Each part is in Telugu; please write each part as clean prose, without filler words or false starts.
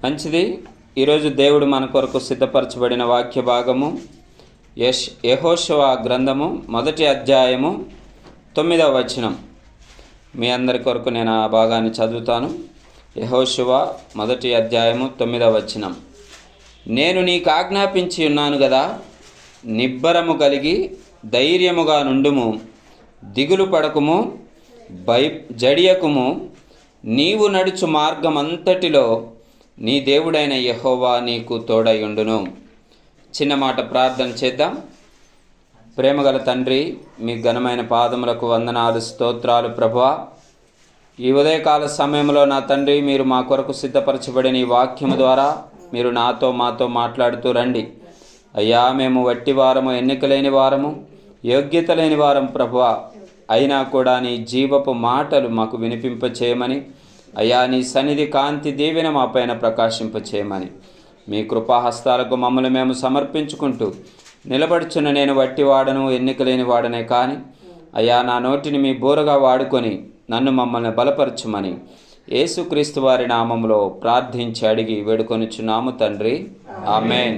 మంచిది. ఈరోజు దేవుడు మన కొరకు సిద్ధపరచబడిన వాక్య భాగము యెహోషువ గ్రంథము 1వ అధ్యాయము 9వ వచనం. మీ అందరి కొరకు నేను ఆ భాగాన్ని చదువుతాను. యెహోషువ 1వ అధ్యాయము 9వ వచనం. నేను నీకు ఆజ్ఞాపించి ఉన్నాను కదా, నిబ్బరము కలిగి ధైర్యముగా నుండుము, దిగులు పడకుము, జడియకుము. నీవు నడుచు మార్గమంతటిలో నీ దేవుడైన యెహోవా నీకు తోడయుండును. చిన్న మాట ప్రార్థన చేద్దాం. ప్రేమగల తండ్రి, మీ ఘనమైన పాదములకు వందనాలు, స్తోత్రాలు ప్రభువా. ఈ ఉదయకాల సమయంలో నా తండ్రి, మీరు మా కొరకు సిద్ధపరచబడిన ఈ వాక్యము ద్వారా మీరు మాతో మాట్లాడుతూ రండి. అయ్యా, మేము వట్టి వారము, ఎన్నిక లేని వారము, యోగ్యత లేని వారం ప్రభువా. అయినా కూడా నీ జీవపు మాటలు మాకు వినిపింపచేయమని, అయ్యా నీ సన్నిధి కాంతి దీవెన మా పైన ప్రకాశింపచేయమని మీ కృపాహస్తాలకు మమ్మల్ని మేము సమర్పించుకుంటూ నిలబడుచున్న నేను వట్టివాడను, ఎన్నిక లేని వాడనే కానీ అయ్యా నా నోటిని మీ బోరగా వాడుకొని నన్ను మమ్మల్ని బలపరచుమని యేసుక్రీస్తు వారి నామములో ప్రార్థించి అడిగి వేడుకొనిచున్నాము తండ్రి, ఆమేన్.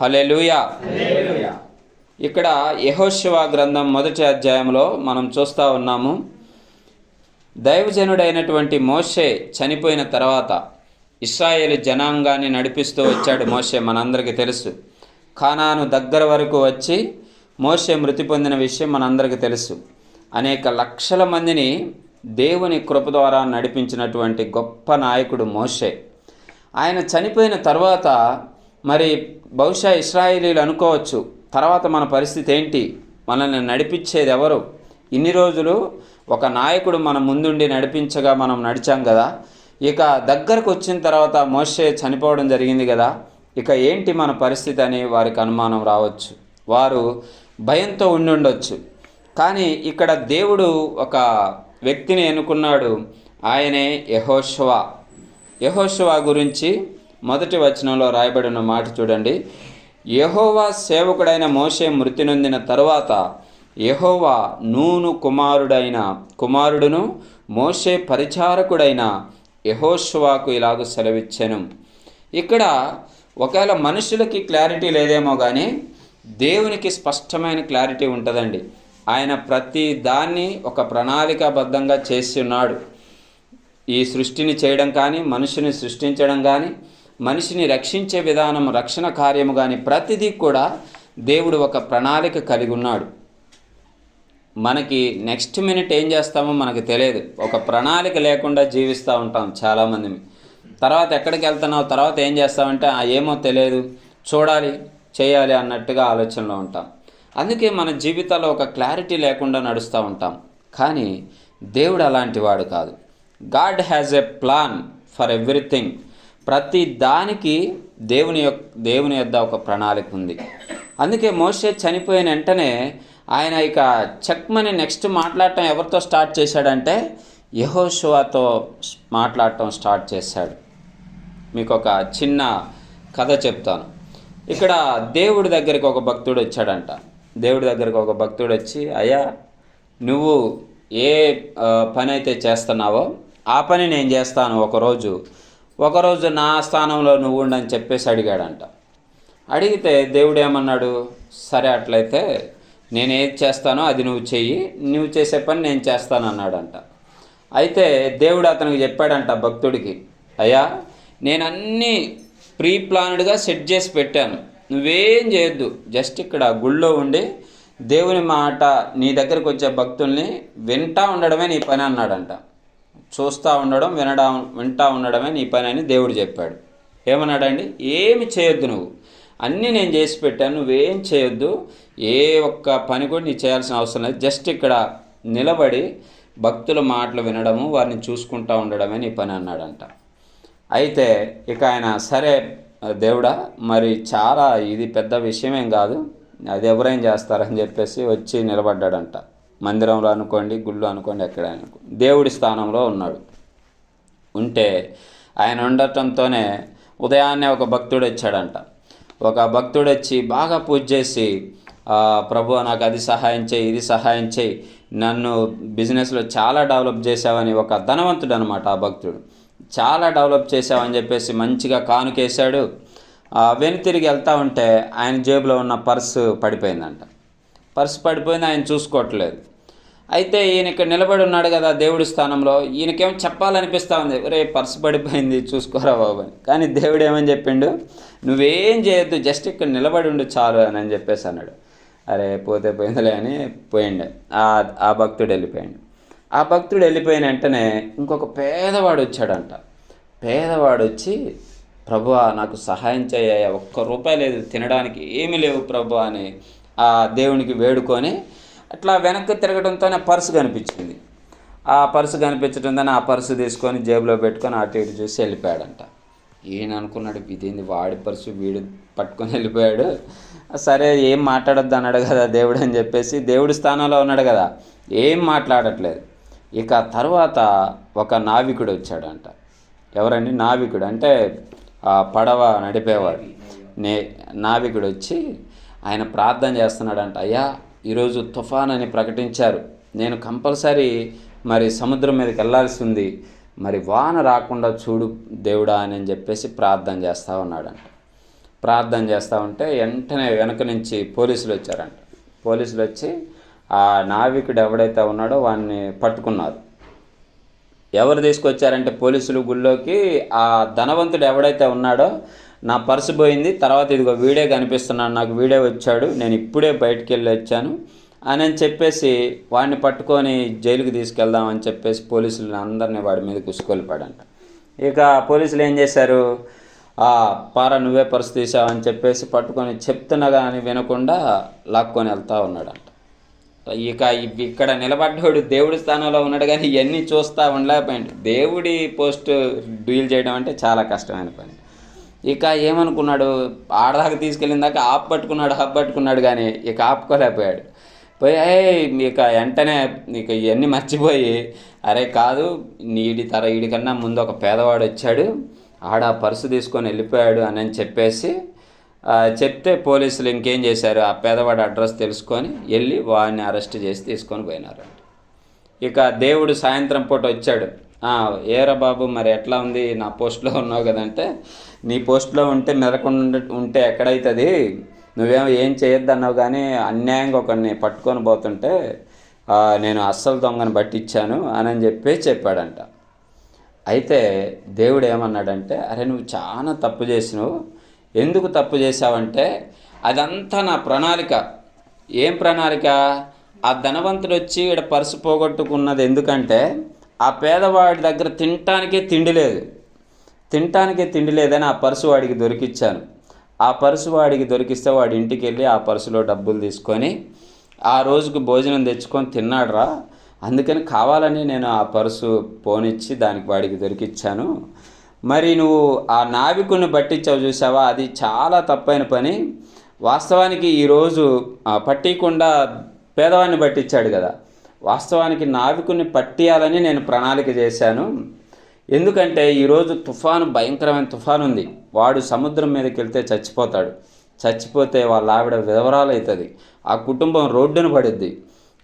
హల్లెలూయా. ఇక్కడ యెహోషువ గ్రంథం 1వ అధ్యాయంలో మనం చూస్తూ ఉన్నాము. దైవజనుడైనటువంటి మోషే చనిపోయిన తర్వాత ఇశ్రాయేలు జనాంగాన్ని నడిపిస్తూ వచ్చాడు మోషే, మనందరికీ తెలుసు. కానాను దగ్గర వరకు వచ్చి మోషే మృతి పొందిన విషయం మనందరికీ తెలుసు. అనేక లక్షల మందిని దేవుని కృప ద్వారా నడిపించినటువంటి గొప్ప నాయకుడు మోషే. ఆయన చనిపోయిన తర్వాత మరి బహుశా ఇశ్రాయేలీలు అనుకోవచ్చు, తర్వాత మన పరిస్థితి ఏంటి, మనల్ని నడిపించేది ఎవరు? ఇన్ని రోజులు ఒక నాయకుడు మన ముందుండి నడిపించగా మనం నడిచాం కదా, ఇక దగ్గరకు వచ్చిన తర్వాత మోషే చనిపోవడం జరిగింది కదా, ఇక ఏంటి మన పరిస్థితి అని వారికి అనుమానం రావచ్చు. వారు భయంతో ఉండొచ్చు. కానీ ఇక్కడ దేవుడు ఒక వ్యక్తిని ఎన్నుకున్నాడు. ఆయనే యెహోషువ. యెహోషువ గురించి 1వ వచనంలో రాయబడిన మాట చూడండి. యెహోవా సేవకుడైన మోషే మృతి నొందిన తరువాత యెహోవా నూను కుమారుడును మోషే పరిచారకుడైన యెహోషువకు ఇలాగ సెలవిచ్చెను. ఇక్కడ ఒకవేళ మనుషులకి క్లారిటీ లేదేమో కానీ దేవునికి స్పష్టమైన క్లారిటీ ఉంటుందండి. ఆయన ప్రతి దాన్ని ఒక ప్రణాళికాబద్ధంగా చేసి ఉన్నాడు. ఈ సృష్టిని చేయడం కానీ, మనిషిని సృష్టించడం కానీ, మనిషిని రక్షించే విధానం, రక్షణ కార్యము కానీ ప్రతిదీ కూడా దేవుడు ఒక ప్రణాళిక కలిగి ఉన్నాడు. మనకి నెక్స్ట్ మినిట్ ఏం చేస్తామో మనకు తెలియదు. ఒక ప్రణాళిక లేకుండా జీవిస్తూ ఉంటాం చాలామంది. తర్వాత ఎక్కడికి వెళ్తున్నావు, తర్వాత ఏం చేస్తామంటే ఏమో తెలియదు, చూడాలి, చేయాలి అన్నట్టుగా ఆలోచనలో ఉంటాం. అందుకే మన జీవితాల్లో ఒక క్లారిటీ లేకుండా నడుస్తూ ఉంటాం. కానీ దేవుడు అలాంటి వాడు కాదు. God has a plan for everything. ప్రతి దానికి దేవుని యొద్ద ఒక ప్రణాళిక ఉంది. అందుకే మోషే చనిపోయిన వెంటనే ఆయన ఇక చెక్మని నెక్స్ట్ మాట్లాడటం ఎవరితో స్టార్ట్ చేశాడంటే యెహోషువతో మాట్లాడటం స్టార్ట్ చేశాడు. మీకు ఒక చిన్న కథ చెప్తాను. ఇక్కడ దేవుడి దగ్గరికి ఒక భక్తుడు వచ్చాడంట. దేవుడి దగ్గరికి ఒక భక్తుడు వచ్చి, అయ్యా నువ్వు ఏ పని అయితే చేస్తున్నావో ఆ పని నేను చేస్తాను, ఒకరోజు నా స్థానంలో నువ్వు ఉండని చెప్పేసి అడిగాడంట. అడిగితే దేవుడు ఏమన్నాడు, సరే అట్లయితే నేను ఏది చేస్తానో అది నువ్వు చెయ్యి, నువ్వు చేసే పని నేను చేస్తాను అన్నాడంట. అయితే దేవుడు అతనికి చెప్పాడంట భక్తుడికి, అయ్యా నేను అన్నీ ప్రీ ప్లాన్డ్గా సెట్ చేసి పెట్టాను, నువ్వేం చేయొద్దు, జస్ట్ ఇక్కడ గుళ్ళో ఉండి దేవుని మాట నీ దగ్గరకు వచ్చే భక్తుల్ని వింటా ఉండడమే నీ పని అన్నాడంట. చూస్తూ ఉండడం, వింటా ఉండడమే నీ పని అని దేవుడు చెప్పాడు. ఏమన్నాడండి, ఏమి చేయొద్దు, నువ్వు అన్నీ నేను చేసి పెట్టాను, నువ్వేం చేయొద్దు, ఏ ఒక్క పని కూడా నీ చేయాల్సిన అవసరం లేదు, జస్ట్ ఇక్కడ నిలబడి భక్తుల మాటలు వినడము, వారిని చూసుకుంటూ ఉండడమే నీ పని అన్నాడంట. అయితే ఇక ఆయన సరే దేవుడా, మరి చాలా ఇది పెద్ద విషయమేం కాదు, అది ఎవరేం చేస్తారని చెప్పేసి వచ్చి నిలబడ్డాడంట. మందిరంలో అనుకోండి, గుళ్ళు అనుకోండి, ఎక్కడైనా దేవుడి స్థానంలో ఉన్నాడు. ఉంటే ఆయన ఉండటంతోనే ఉదయాన్నే ఒక భక్తుడు వచ్చాడంట. ఒక భక్తుడు వచ్చి బాగా పూజ చేసి, ప్రభు నాకు అది సహాయం చేయి, ఇది సహాయం చేయి, నన్ను బిజినెస్లో చాలా డెవలప్ చేసావని, ఒక ధనవంతుడు అనమాట ఆ భక్తుడు. చాలా డెవలప్ చేసావని చెప్పేసి మంచిగా కానుకేశాడు. వెనుతిరిగి వెళ్తూ ఉంటే ఆయన జేబులో ఉన్న పర్సు పడిపోయిందంట. పర్సు పడిపోయింది, ఆయన చూసుకోవట్లేదు. అయితే ఈయన ఇక్కడ నిలబడి ఉన్నాడు కదా దేవుడి స్థానంలో, ఈయనకేమో చెప్పాలనిపిస్తూ ఉంది, రే పర్సు పడిపోయింది చూసుకోరా బాబు అని. కానీ దేవుడు ఏమని చెప్పిండు, నువ్వేం చేయొద్దు, జస్ట్ ఇక్కడ నిలబడి ఉండు చాలు అని చెప్పేసి అన్నాడు. అరే పోతే పోయిందిలే అని పోయిండు. ఆ భక్తుడు వెళ్ళిపోయాడు. ఆ భక్తుడు వెళ్ళిపోయిన వెంటనే ఇంకొక పేదవాడు వచ్చాడంట. పేదవాడు వచ్చి, ప్రభువా నాకు సహాయం చేయ, ₹1 లేదు, తినడానికి ఏమీ లేవు ప్రభు అని ఆ దేవునికి వేడుకొని అట్లా వెనక్కి తిరగడంతో ఆ పర్సు కనిపించింది. ఆ పర్సు కనిపించడంతో ఆ పర్సు తీసుకొని జేబులో పెట్టుకొని అటు ఇటు చూసి వెళ్ళిపోయాడంట. ఈయన అనుకున్నాడు, ఇదేంది వాడి పర్సు వీడు పట్టుకొని వెళ్ళిపోయాడు, సరే ఏం మాట్లాడొద్దు అన్నాడు కదా దేవుడు అని చెప్పేసి దేవుడి స్థానంలో ఉన్నాడు కదా, ఏం మాట్లాడట్లేదు. ఇక తర్వాత ఒక నావికుడు వచ్చాడంట. ఎవరండి? నావికుడు అంటే పడవ నడిపేవాడు. నావికుడు వచ్చి ఆయన ప్రార్థన చేస్తున్నాడంట. అయ్యా ఈరోజు తుఫాన్ అని ప్రకటించారు, నేను కంపల్సరీ మరి సముద్రం మీదకి వెళ్ళాల్సి ఉంది, మరి వాన రాకుండా చూడు దేవుడా అని చెప్పేసి ప్రార్థన చేస్తూ ఉన్నాడంట. ప్రార్థన చేస్తూ ఉంటే వెంటనే వెనక నుంచి పోలీసులు వచ్చారంట. పోలీసులు వచ్చి ఆ నావికుడు ఎవడైతే ఉన్నాడో వాడిని పట్టుకున్నారు. ఎవరు తీసుకొచ్చారంటే పోలీసులు గుళ్ళోకి, ఆ ధనవంతుడు ఎవడైతే ఉన్నాడో నా పర్సు పోయింది, తర్వాత ఇదిగో వీడే కనిపిస్తున్నాడు, నాకు వీడే వచ్చాడు, నేను ఇప్పుడే బయటికి వెళ్ళి వచ్చాను అని చెప్పేసి వాడిని పట్టుకొని జైలుకి తీసుకెళ్దామని చెప్పేసి పోలీసులు అందరినీ వాడి మీద కుసుకొలిపాడంట. ఇక పోలీసులు ఏం చేశారు, పారా నువ్వే పర్సు తీసావని చెప్పేసి పట్టుకొని చెప్తున్నా కానీ వినకుండా లాక్కొని వెళ్తూ ఉన్నాడంట. ఇక ఇక్కడ నిలబడ్డాడు దేవుడి స్థానంలో ఉన్నాడు కానీ ఇవన్నీ చూస్తూ ఉండలేకపోయాడు. దేవుడి పోస్ట్ డీల్ చేయడం అంటే చాలా కష్టమైన పని. ఇక ఏమనుకున్నాడు, ఆడదాకా తీసుకెళ్ళిన దాకా ఆపు పట్టుకున్నాడు కానీ ఇక ఆపుకోలేకపోయాడు. పోయి ఇక వెంటనే ఇక ఇవన్నీ మర్చిపోయి, అరే కాదు వీడికన్నా ముందు ఒక పేదవాడు వచ్చాడు, ఆడ పర్సు తీసుకొని వెళ్ళిపోయాడు అని చెప్పేసి చెప్తే పోలీసులు ఇంకేం చేశారు, ఆ పేదవాడి అడ్రస్ తెలుసుకొని వెళ్ళి వాడిని అరెస్ట్ చేసి తీసుకొని పోయినారు. ఇక దేవుడు సాయంత్రం పూట వచ్చాడు. ఏరా బాబు మరి ఎట్లా ఉంది, నా పోస్ట్లో ఉన్నావు కదంటే, నీ పోస్ట్లో ఉంటే మెరకుండా ఉంటే ఎక్కడైతుంది, నువ్వేమో ఏం చేయొద్దు అన్నావు కానీ అన్యాయంగా ఒకరిని పట్టుకొని పోతుంటే నేను అస్సలు దొంగను పట్టించాను అని చెప్పాడంట. అయితే దేవుడు ఏమన్నాడంటే, అరే నువ్వు చాలా తప్పు చేసినావు, ఎందుకు తప్పు చేశావంటే అదంతా నా ప్రణాళిక. ఏం ప్రణాళిక? ఆ ధనవంతుడు వచ్చి ఇక్కడ పర్సు పోగొట్టుకున్నది ఎందుకంటే ఆ పేదవాడి దగ్గర తినటానికే తిండి లేదని ఆ పర్సు వాడికి దొరికిచ్చాను. ఆ పర్సు వాడికి దొరికిస్తే వాడి ఇంటికి వెళ్ళి ఆ పర్సులో డబ్బులు తీసుకొని ఆ రోజుకు భోజనం తెచ్చుకొని తిన్నాడురా, అందుకని కావాలని నేను ఆ పర్సు పోనిచ్చి దానికి వాడికి దొరికిచ్చాను. మరి నువ్వు ఆ నావికుని పట్టించావు చూసావా, అది చాలా తప్పైన పని. వాస్తవానికి ఈరోజు పట్టియకుండా పేదవాడిని పట్టించాడు కదా, వాస్తవానికి నావికుని పట్టియాలని నేను ప్రణాళిక చేశాను. ఎందుకంటే ఈరోజు భయంకరమైన తుఫాను ఉంది, వాడు సముద్రం మీదకి వెళ్తే చచ్చిపోతే వాళ్ళ ఆవిడ విధవరాలు అవుతుంది, ఆ కుటుంబం రోడ్డున పడుద్ది.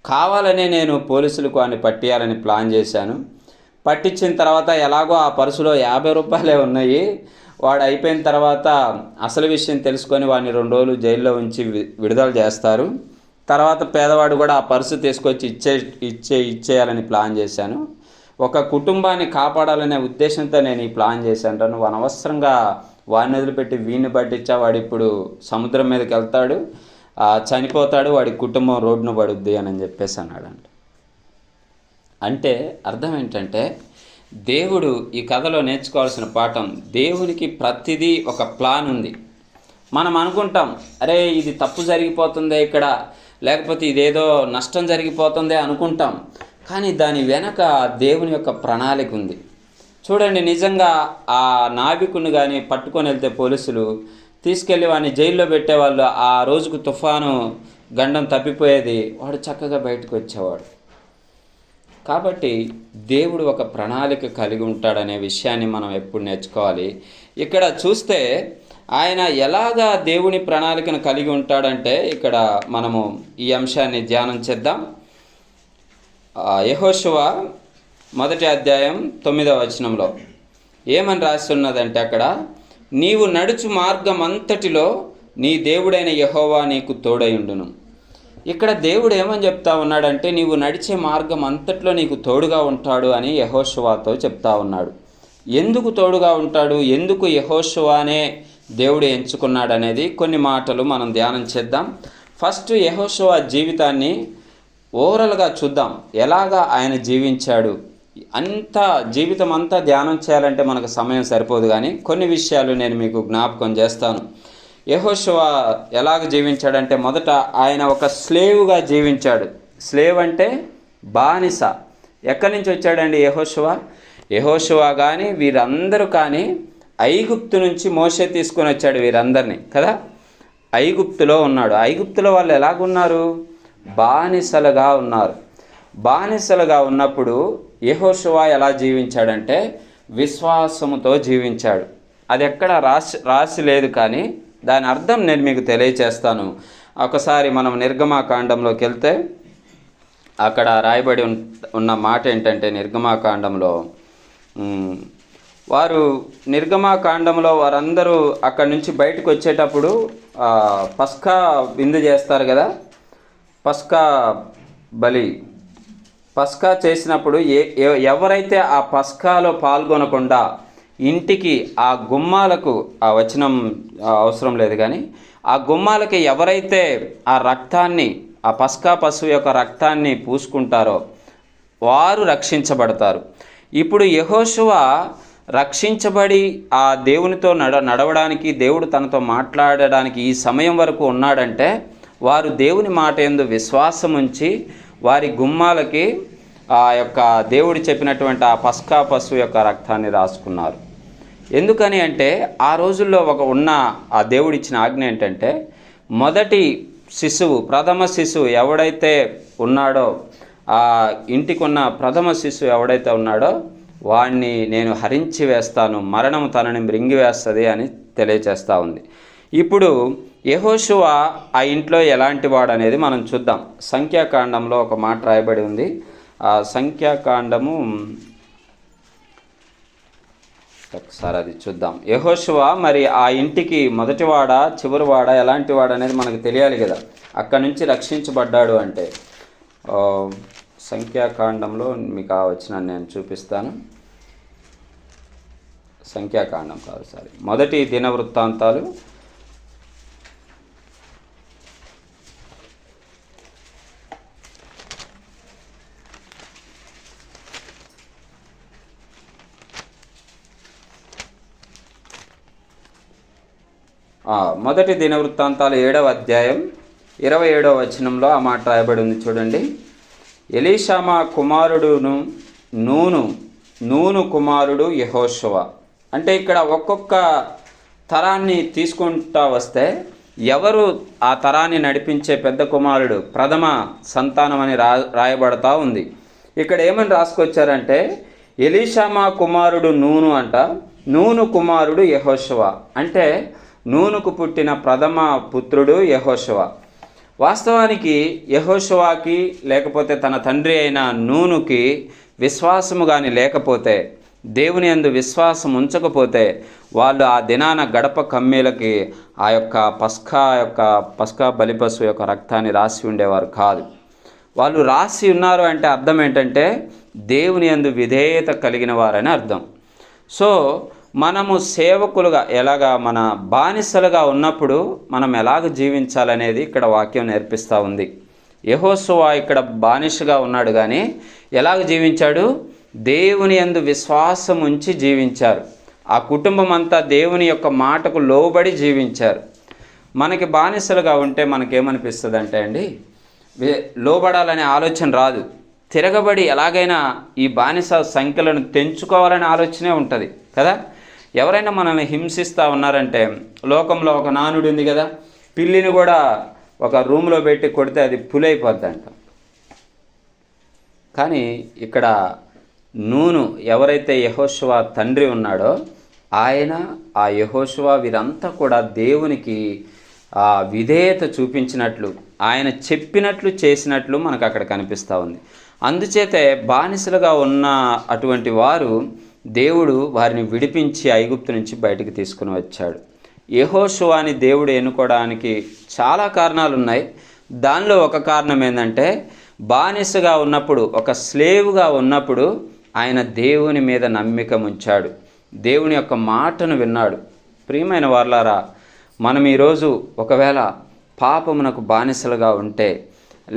కావాలనే నేను పోలీసులకు వాడిని పట్టియాలని ప్లాన్ చేశాను. పట్టించిన తర్వాత ఎలాగో ఆ పర్సులో ₹50 ఉన్నాయి, వాడు అయిపోయిన తర్వాత అసలు విషయం తెలుసుకొని వాడిని 2 రోజులు జైల్లో ఉంచి విడుదల చేస్తారు. తర్వాత పేదవాడు కూడా ఆ పర్సు తీసుకొచ్చి ఇచ్చేయాలని ప్లాన్ చేశాను. ఒక కుటుంబాన్ని కాపాడాలనే ఉద్దేశంతో నేను ఈ ప్లాన్ చేశాను. నువ్వు అనవసరంగా వాడిని వదిలిపెట్టి వీడిని పట్టించా, వాడు ఇప్పుడు సముద్రం మీదకి వెళ్తాడు, చనిపోతాడు, వాడి కుటుంబం రోడ్డున పడుద్ది అని చెప్పేసి అన్నాడంట. అంటే అర్థం ఏంటంటే దేవుడు ఈ కథలో నేర్చుకోవాల్సిన పాఠం, దేవునికి ప్రతిదీ ఒక ప్లాన్ ఉంది. మనం అనుకుంటాం, అరే ఇది తప్పు జరిగిపోతుందే ఇక్కడ, లేకపోతే ఇదేదో నష్టం జరిగిపోతుందే అనుకుంటాం, కానీ దాని వెనక దేవుని యొక్క ప్రణాళిక ఉంది. చూడండి, నిజంగా ఆ నావికుని కానీ పట్టుకొని వెళ్తే పోలీసులు తీసుకెళ్ళి వాడిని జైల్లో పెట్టేవాళ్ళు, ఆ రోజుకు తుఫాను గండం తప్పిపోయేది, వాడు చక్కగా బయటకు వచ్చేవాడు. కాబట్టి దేవుడు ఒక ప్రణాళిక కలిగి ఉంటాడనే విషయాన్ని మనం ఎప్పుడు నేర్చుకోవాలి. ఇక్కడ చూస్తే ఆయన ఎలాగా దేవుని ప్రణాళికను కలిగి ఉంటాడంటే ఇక్కడ మనము ఈ అంశాన్ని ధ్యానం చేద్దాం. యెహోషువ 1వ అధ్యాయం 9వ వచనంలో, ఏమని రాసి ఉన్నదంటే అక్కడ, నీవు నడుచు మార్గం అంతటిలో నీ దేవుడైన యెహోవా నీకు తోడయుండును. ఇక్కడ దేవుడు ఏమని చెప్తా ఉన్నాడంటే, నీవు నడిచే మార్గం అంతట్లో నీకు తోడుగా ఉంటాడు అని యెహోషువతో చెప్తా ఉన్నాడు. ఎందుకు తోడుగా ఉంటాడు, ఎందుకు యెహోషువానే దేవుడు ఎంచుకున్నాడు అనేది కొన్ని మాటలు మనం ధ్యానం చేద్దాం. ఫస్ట్ యెహోషువ జీవితాన్ని ఓవరాల్గా చూద్దాం, ఎలాగా ఆయన జీవించాడు. జీవితం అంతా ధ్యానం చేయాలంటే మనకు సమయం సరిపోదు, కానీ కొన్ని విషయాలు నేను మీకు జ్ఞాపకం చేస్తాను. యెహోషువ ఎలాగ జీవించాడంటే, మొదట ఆయన ఒక స్లేవ్గా జీవించాడు. స్లేవ్ అంటే బానిస. ఎక్కడి నుంచి వచ్చాడండి యెహోషువ కానీ వీరందరూ కానీ ఐగుప్తు నుంచి మోషే తీసుకొని వచ్చాడు వీరందరినీ కదా. ఐగుప్తులో ఉన్నాడు. ఐగుప్తులో వాళ్ళు ఎలాగున్నారు, బానిసలుగా ఉన్నారు. బానిసలుగా ఉన్నప్పుడు యెహోషువ ఎలా జీవించాడంటే విశ్వాసముతో జీవించాడు. అది ఎక్కడ రాసి లేదు, కానీ దాని అర్థం నేను మీకు తెలియచేస్తాను. ఒకసారి మనం నిర్గమాకాండంలోకి వెళ్తే అక్కడ రాయబడి ఉన్న మాట ఏంటంటే, నిర్గమాకాండంలో నిర్గమాకాండంలో వారందరూ అక్కడి నుంచి బయటకు వచ్చేటప్పుడు పస్కా విందు చేస్తారు కదా. పస్కా చేసినప్పుడు ఎవరైతే ఆ పస్కాలో పాల్గొనకుండా ఇంటికి ఆ గుమ్మాలకు, ఆ వచనం అవసరం లేదు కానీ, ఆ గుమ్మాలకి ఎవరైతే ఆ రక్తాన్ని, ఆ పస్కా పశువు యొక్క రక్తాన్ని పూసుకుంటారో వారు రక్షించబడతారు. ఇప్పుడు యెహోషువ రక్షించబడి ఆ దేవునితో నడవడానికి, దేవుడు తనతో మాట్లాడడానికి ఈ సమయం వరకు ఉన్నాడంటే, వారు దేవుని మాట యందు విశ్వాసం ఉంచి వారి గుమ్మాలకి ఆ యొక్క దేవుడు చెప్పినటువంటి ఆ పస్కా పశువు యొక్క రక్తాన్ని రాసుకున్నారు. ఎందుకని అంటే, ఆ రోజుల్లో ఆ దేవుడిచ్చిన ఆజ్ఞ ఏంటంటే, మొదటి ప్రథమ శిశువు ఎవడైతే ఉన్నాడో, ఆ ఇంటికి ఉన్న ప్రథమ శిశువు ఎవడైతే ఉన్నాడో వాడిని నేను హరించి వేస్తాను, మరణం తనని మృంగివేస్తుంది అని తెలియచేస్తూ ఉంది. ఇప్పుడు యెహోషువ ఆ ఇంట్లో ఎలాంటి వాడు అనేది మనం చూద్దాం. సంఖ్యాకాండంలో ఒక మాట రాయబడి ఉంది. ఆ సంఖ్యాకాండము ఒకసారి అది చూద్దాం. యెహోషువ మరి ఆ ఇంటికి మొదటివాడా చివరివాడా ఎలాంటి వాడు అనేది మనకు తెలియాలి కదా. అక్కడి నుంచి రక్షించబడ్డాడు అంటే సంఖ్యాకాండంలో మీకు ఆ వచనాన్ని నేను చూపిస్తాను. సంఖ్యాకాండం కాదు, మొదటి దినవృత్తాంతాలు 7వ అధ్యాయం 27వ వచనంలో ఆ మాట రాయబడి ఉంది చూడండి. ఎలీషామా కుమారుడును నూను కుమారుడు యెహోషువ. అంటే ఇక్కడ ఒక్కొక్క తరాన్ని తీసుకుంటా వస్తే ఎవరు ఆ తరాన్ని నడిపించే పెద్ద కుమారుడు, ప్రథమ సంతానం అని రాయబడతా ఉంది. ఇక్కడ ఏమని రాసుకొచ్చారంటే, ఎలీషామా కుమారుడు నూను అంట, నూను కుమారుడు యెహోషువ. అంటే నూనుకు పుట్టిన ప్రథమ పుత్రుడు యెహోషువ. వాస్తవానికి యెహోషువకి లేకపోతే తన తండ్రి అయిన నూనుకి విశ్వాసము కానీ లేకపోతే, దేవుని యందు విశ్వాసం ఉంచకపోతే వాళ్ళు ఆ దినాన గడప కమ్మీలకి ఆ యొక్క పస్కా బలిపశువు యొక్క రక్తాన్ని రాసి ఉండేవారు కాదు. వాళ్ళు రాసి ఉన్నారు అంటే అర్థం ఏంటంటే దేవుని యందు విధేయత కలిగిన వారని అర్థం. సో మనము సేవకులుగా మన బానిసలుగా ఉన్నప్పుడు మనం ఎలాగ జీవించాలనేది ఇక్కడ వాక్యం నేర్పిస్తూ ఉంది. యెహోషువ ఇక్కడ బానిసగా ఉన్నాడు, కానీ ఎలాగ జీవించాడు? దేవుని యందు విశ్వాసం ఉంచి జీవించారు. ఆ కుటుంబం అంతా దేవుని యొక్క మాటకు లోబడి జీవించారు. మనకి బానిసలుగా ఉంటే మనకేమనిపిస్తుంది అంటే అండి, లోబడాలనే ఆలోచన రాదు. తిరగబడి ఎలాగైనా ఈ బానిస సంఖ్యలను తెంచుకోవాలనే ఆలోచనే ఉంటుంది కదా. ఎవరైనా మనల్ని హింసిస్తూ ఉన్నారంటే, లోకంలో ఒక నానుడు ఉంది కదా, పిల్లిని కూడా ఒక రూమ్లో పెట్టి కొడితే అది పులైపోద్దంట. కానీ ఇక్కడ నూను ఎవరైతే యెహోషువ తండ్రి ఉన్నాడో ఆయన, ఆ యెహోషువ వీరంతా కూడా దేవునికి విధేయత చూపించినట్లు, ఆయన చెప్పినట్లు చేసినట్లు మనకు అక్కడ కనిపిస్తూ ఉంది. అందుచేతే బానిసలుగా ఉన్న అటువంటి వారు దేవుడు వారిని విడిపించి ఐగుప్తు నుంచి బయటికి తీసుకుని వచ్చాడు. యెహోషువని దేవుడు ఎన్నుకోవడానికి చాలా కారణాలు ఉన్నాయి. దానిలో ఒక కారణం ఏంటంటే, బానిసగా ఉన్నప్పుడు, ఒక స్లేవ్గా ఉన్నప్పుడు ఆయన దేవుని మీద నమ్మిక ఉంచాడు, దేవుని యొక్క మాటను విన్నాడు. ప్రియమైన వారలారా, మనం ఈరోజు ఒకవేళ పాపమునకు బానిసలుగా ఉంటే,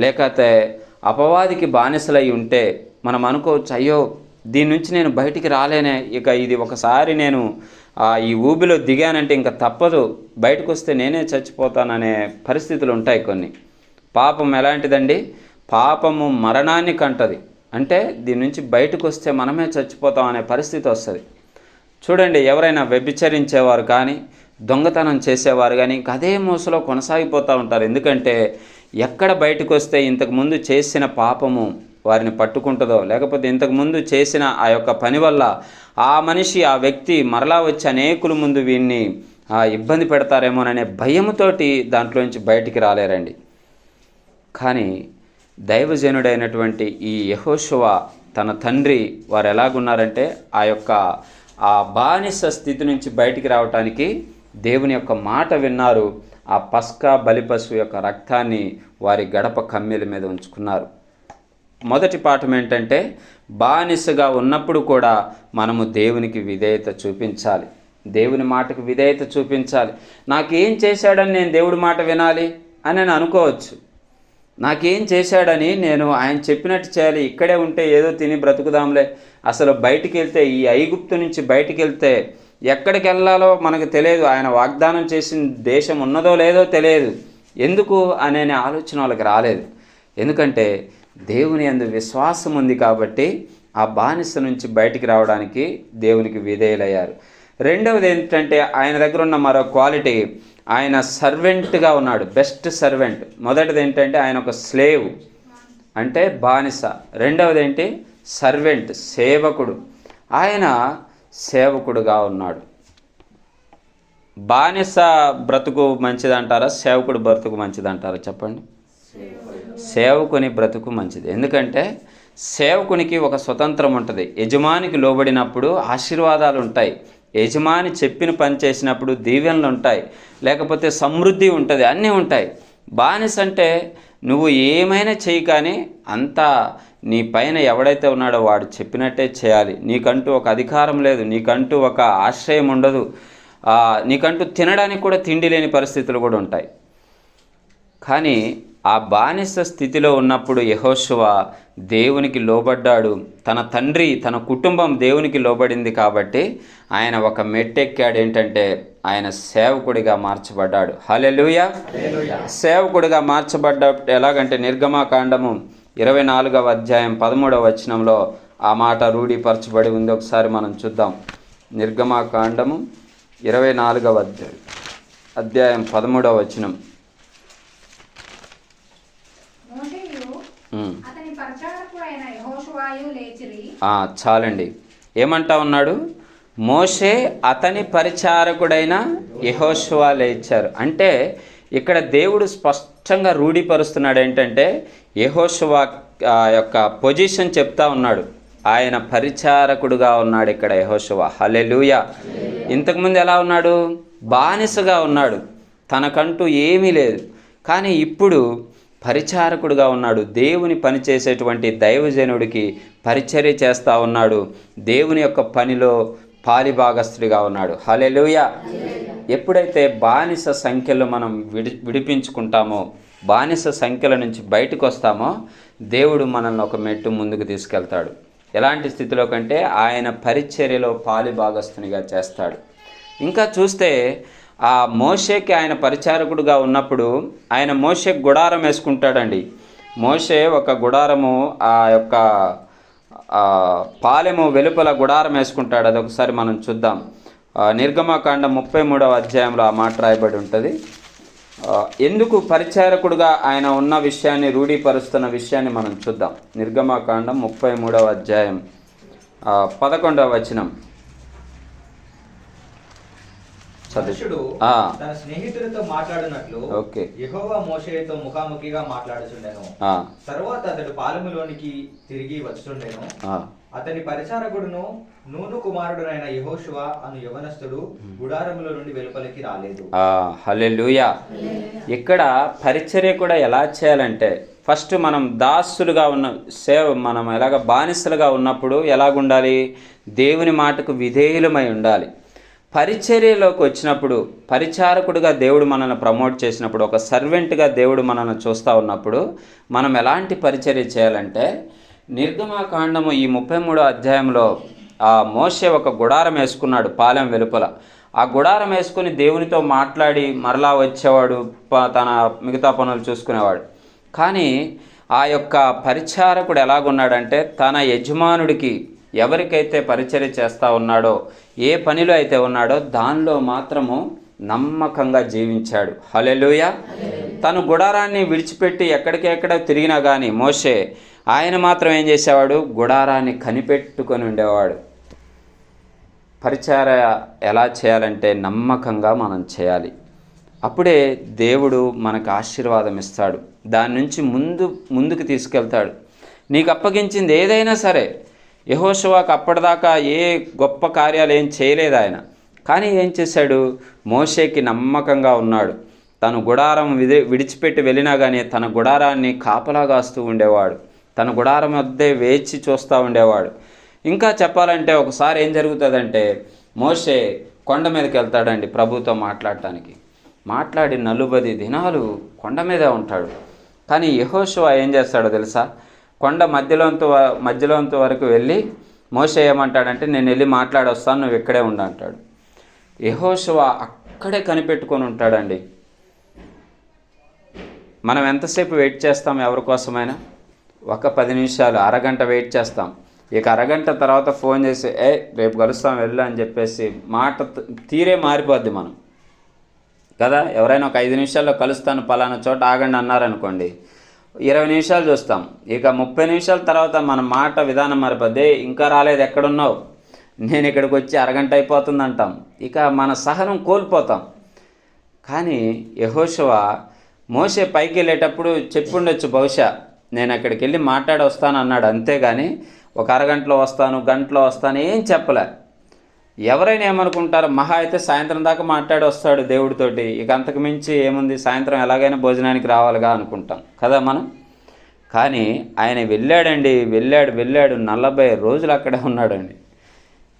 లేకపోతే అపవాదికి బానిసలై ఉంటే మనం అనుకోవచ్చు, అయ్యో దీని నుంచి నేను బయటికి రాలేనే, ఇక ఇది ఒకసారి నేను ఈ ఊబిలో దిగానంటే ఇంకా తప్పదు, బయటకు వస్తే నేనే చచ్చిపోతాననే పరిస్థితులు ఉంటాయి కొన్ని. పాపం ఎలాంటిదండి? పాపము మరణాన్ని కంటది. అంటే దీని నుంచి బయటకు వస్తే మనమే చచ్చిపోతాం అనే పరిస్థితి వస్తుంది. చూడండి, ఎవరైనా వ్యభిచరించేవారు కానీ, దొంగతనం చేసేవారు కానీ ఇంకా అదే మోసలో కొనసాగిపోతూ ఉంటారు. ఎందుకంటే ఎక్కడ బయటకు వస్తే ఇంతకుముందు చేసిన పాపము వారిని పట్టుకుంటుందో, లేకపోతే ఇంతకుముందు చేసిన ఆ యొక్క పని వల్ల ఆ మనిషి, ఆ వ్యక్తి మరలా వచ్చి అనేకుల ముందు వీన్ని ఇబ్బంది పెడతారేమోననే భయముతోటి దాంట్లోంచి బయటికి రాలేరండి. కానీ దైవజనుడైనటువంటి ఈ యెహోషువ తన తండ్రి వారు ఎలాగున్నారంటే, ఆ బానిస స్థితి నుంచి బయటికి రావటానికి దేవుని యొక్క మాట విన్నారు. ఆ పస్కా బలిపశువు యొక్క రక్తాన్ని వారి గడప కమ్మెల మీద ఉంచుకున్నారు. మొదటి పాఠం ఏంటంటే, బానిసగా ఉన్నప్పుడు కూడా మనము దేవునికి విధేయత చూపించాలి, దేవుని మాటకు విధేయత చూపించాలి. నాకేం చేశాడని నేను దేవుడి మాట వినాలి అని నేను అనుకోవచ్చు. నాకేం చేశాడని నేను ఆయన చెప్పినట్టు చేయాలి, ఇక్కడే ఉంటే ఏదో తిని బ్రతుకుదాంలే, అసలు బయటికి వెళ్తే, ఈ ఐగుప్తు నుంచి బయటికి వెళ్తే ఎక్కడికి వెళ్ళాలో మనకు తెలియదు, ఆయన వాగ్దానం చేసిన దేశం ఉన్నదో లేదో తెలియదు, ఎందుకు అనే ఆలోచన వాళ్ళకి రాలేదు. ఎందుకంటే దేవుని యందు విశ్వాసం ఉంది కాబట్టి ఆ బానిస నుంచి బయటికి రావడానికి దేవునికి విధేయులయ్యారు. రెండవది ఏంటంటే, ఆయన దగ్గర ఉన్న మరో క్వాలిటీ, ఆయన సర్వెంట్గా ఉన్నాడు, బెస్ట్ సర్వెంట్. మొదటిది ఏంటంటే ఆయన ఒక స్లేవ్ అంటే బానిస. రెండవది ఏంటి? సర్వెంట్, సేవకుడు. ఆయన సేవకుడుగా ఉన్నాడు. బానిస బ్రతుకు మంచిదంటారా, సేవకుడు బ్రతుకు మంచిదంటారా? చెప్పండి. సేవకుని బ్రతుకు మంచిది. ఎందుకంటే సేవకునికి ఒక స్వతంత్రం ఉంటుంది. యజమానికి లోబడినప్పుడు ఆశీర్వాదాలు ఉంటాయి, యజమాని చెప్పిన పని చేసినప్పుడు దీవెనలు ఉంటాయి, లేకపోతే సమృద్ధి ఉంటుంది, అన్నీ ఉంటాయి. బానిస అంటే నువ్వు ఏమైనా చేయి, కానీ అంతా నీ పైన ఎవడైతే ఉన్నాడో వాడు చెప్పినట్టే చేయాలి. నీకంటూ ఒక అధికారం లేదు, నీకంటూ ఒక ఆశ్రయం ఉండదు, నీకంటూ తినడానికి కూడా తిండి లేని పరిస్థితులు కూడా ఉంటాయి. కానీ ఆ బానిస స్థితిలో ఉన్నప్పుడు యెహోషువ దేవునికి లోబడ్డాడు. తన తండ్రి, తన కుటుంబం దేవునికి లోబడింది కాబట్టి ఆయన ఒక మెట్టెక్కాడు. ఏంటంటే ఆయన సేవకుడిగా మార్చబడ్డాడు. హల్లెలూయా. సేవకుడిగా మార్చబడ్డ ఎలాగంటే, నిర్గమాకాండము 24వ అధ్యాయం 13వ వచనంలో ఆ మాట రూఢీపరచబడి ఉంది. ఒకసారి మనం చూద్దాం. నిర్గమాకాండము 24వ అధ్యాయం 13వ వచనం. చాలండి. ఏమంటా ఉన్నాడు? మోషే, అతని పరిచారకుడైన యెహోషువ లేచారు. అంటే ఇక్కడ దేవుడు స్పష్టంగా రూఢీపరుస్తున్నాడు. ఏంటంటే యెహోషువ యొక్క పొజిషన్ చెప్తా ఉన్నాడు. ఆయన పరిచారకుడుగా ఉన్నాడు ఇక్కడ యెహోషువ. హల్లెలూయా. ఇంతకుముందు ఎలా ఉన్నాడు? బానిసగా ఉన్నాడు, తనకంటూ ఏమీ లేదు. కానీ ఇప్పుడు పరిచారకుడుగా ఉన్నాడు. దేవుని పని చేసేటువంటి దైవజనుడికి పరిచర్య చేస్తూ ఉన్నాడు. దేవుని యొక్క పనిలో పాలిభాగస్తుడిగా ఉన్నాడు. హల్లెలూయా. ఎప్పుడైతే బానిస సంఖ్యలు మనం విడిపించుకుంటామో, బానిస సంఖ్యల నుంచి బయటకు వస్తామో, దేవుడు మనల్ని ఒక మెట్టు ముందుకు తీసుకెళ్తాడు. ఎలాంటి స్థితిలో కంటే ఆయన పరిచర్యలో పాలిభాగస్తునిగా చేస్తాడు. ఇంకా చూస్తే ఆ మోషేకి ఆయన పరిచారకుడుగా ఉన్నప్పుడు ఆయన మోషేకి గుడారం వేసుకుంటాడండి. మోషే ఒక గుడారము, ఆ యొక్క పాలెము వెలుపల గుడారం వేసుకుంటాడు. అదొకసారి మనం చూద్దాం. నిర్గమాకాండం 33వ అధ్యాయంలో ఆ మాట రాయబడి ఉంటుంది. ఎందుకు పరిచారకుడుగా ఆయన ఉన్న విషయాన్ని, రూఢీపరుస్తున్న విషయాన్ని మనం చూద్దాం. నిర్గమాకాండం 33వ అధ్యాయం 11వ వచనం. తన స్నేహితులతో మాట్లాడినట్లు యెహోవా మోషేతో ముఖాముఖిగా మాట్లాడుచుండెను. తరువాత అతడు పాలెములోనికి తిరిగి వచ్చుచుండెను. అతని పరిచారకుడును నూను కుమారుడునైన యెహోషువ అను యవనస్తుడు గుడారములో నుండి వెలుపలికి రాలేదు. హల్లెలూయా. ఇక్కడ పరిచర్య కూడా ఎలా చేయాలంటే, ఫస్ట్ మనం దాసులుగా ఉన్న మనం ఎలాగ బానిసలుగా ఉన్నప్పుడు ఎలాగుండాలి? దేవుని మాటకు విధేయులమై ఉండాలి. పరిచర్యలోకి వచ్చినప్పుడు, పరిచారకుడిగా దేవుడు మనల్ని ప్రమోట్ చేసినప్పుడు, ఒక సర్వెంట్గా దేవుడు మనల్ని చూస్తూ ఉన్నప్పుడు మనం ఎలాంటి పరిచర్య చేయాలంటే, నిర్గమాకాండము ఈ 33వ అధ్యాయంలో మోషే ఒక గుడారం వేసుకున్నాడు పాలెం వెలుపల. ఆ గుడారం వేసుకుని దేవునితో మాట్లాడి మరలా వచ్చేవాడు, తన మిగతా పనులు చూసుకునేవాడు. కానీ ఆ యొక్క పరిచారకుడు ఎలాగున్నాడంటే, తన యజమానుడికి ఎవరికైతే పరిచర్య చేస్తూ ఉన్నాడో, ఏ పనిలో అయితే ఉన్నాడో దానిలో మాత్రము నమ్మకంగా జీవించాడు. హల్లెలూయా. తను గుడారాన్ని విడిచిపెట్టి ఎక్కడికెక్కడ తిరిగినా కానీ మోషే, ఆయన మాత్రం ఏం చేసేవాడు? గుడారాన్ని కనిపెట్టుకొని ఉండేవాడు. పరిచర్య ఎలా చేయాలంటే నమ్మకంగా మనం చేయాలి. అప్పుడే దేవుడు మనకు ఆశీర్వాదం ఇస్తాడు. దాని నుంచి ముందుకు తీసుకెళ్తాడు. నీకు అప్పగించింది ఏదైనా సరే, యెహోషువకు అప్పటిదాకా ఏ గొప్ప కార్యాలు ఏం చేయలేదు ఆయన. కానీ ఏం చేశాడు? మోషేకి నమ్మకంగా ఉన్నాడు. తను గుడారం విడిచిపెట్టి వెళ్ళినా కానీ తన గుడారాన్ని కాపలా కాస్తూ ఉండేవాడు. తన గుడారం వద్దే వేచి చూస్తూ ఉండేవాడు. ఇంకా చెప్పాలంటే ఒకసారి ఏం జరుగుతుందంటే, మోషే కొండ మీదకి వెళ్తాడండి ప్రభుతో మాట్లాడటానికి. మాట్లాడి 40 దినాలు కొండ మీదే ఉంటాడు. కానీ యెహోషువ ఏం చేస్తాడో తెలుసా? కొండ మధ్యలోంత వరకు వెళ్ళి మోషే ఏమంటాడంటే, నేను వెళ్ళి మాట్లాడొస్తాను, నువ్వు ఇక్కడే ఉండు అంటాడు. యెహోషువ అక్కడే కనిపెట్టుకొని ఉంటాడండి. మనం ఎంతసేపు వెయిట్ చేస్తాం ఎవరి కోసమైనా? ఒక 10 నిమిషాలు, అరగంట వెయిట్ చేస్తాం. ఇక అరగంట తర్వాత ఫోన్ చేసి రేపు కలుస్తాం వెళ్ళు అని చెప్పేసి మాట తీరే మారిపోద్ది మనం కదా. ఎవరైనా ఒక 5 నిమిషాల్లో కలుస్తాను పలానా చోట ఆగండి అన్నారనుకోండి, 20 నిమిషాలు చూస్తాం. ఇక 30 నిమిషాల తర్వాత మన మాట విధానం మారిపోద్ది. ఇంకా రాలేదు, ఎక్కడున్నావు? నేను ఇక్కడికి వచ్చి అరగంట అయిపోతుంది అంటాం. ఇక మన సహనం కోల్పోతాం. కానీ యెహోషువ మోషే పైకి వెళ్ళేటప్పుడు చెప్పుండొచ్చు బహుశా, నేను అక్కడికి వెళ్ళి మాట్లాడి వస్తాను అన్నాడు. అంతేగాని ఒక అరగంటలో వస్తాను, గంటలో వస్తాను ఏం చెప్పలే. ఎవరైనా ఏమనుకుంటారు? మహా అయితే సాయంత్రం దాకా మాట్లాడి వస్తాడు దేవుడితోటి, ఇక అంతకు మించి ఏముంది, సాయంత్రం ఎలాగైనా భోజనానికి రావాలిగా అనుకుంటాం కదా మనం. కానీ ఆయన వెళ్ళాడండి, వెళ్ళాడు 40 రోజులు అక్కడే ఉన్నాడండి.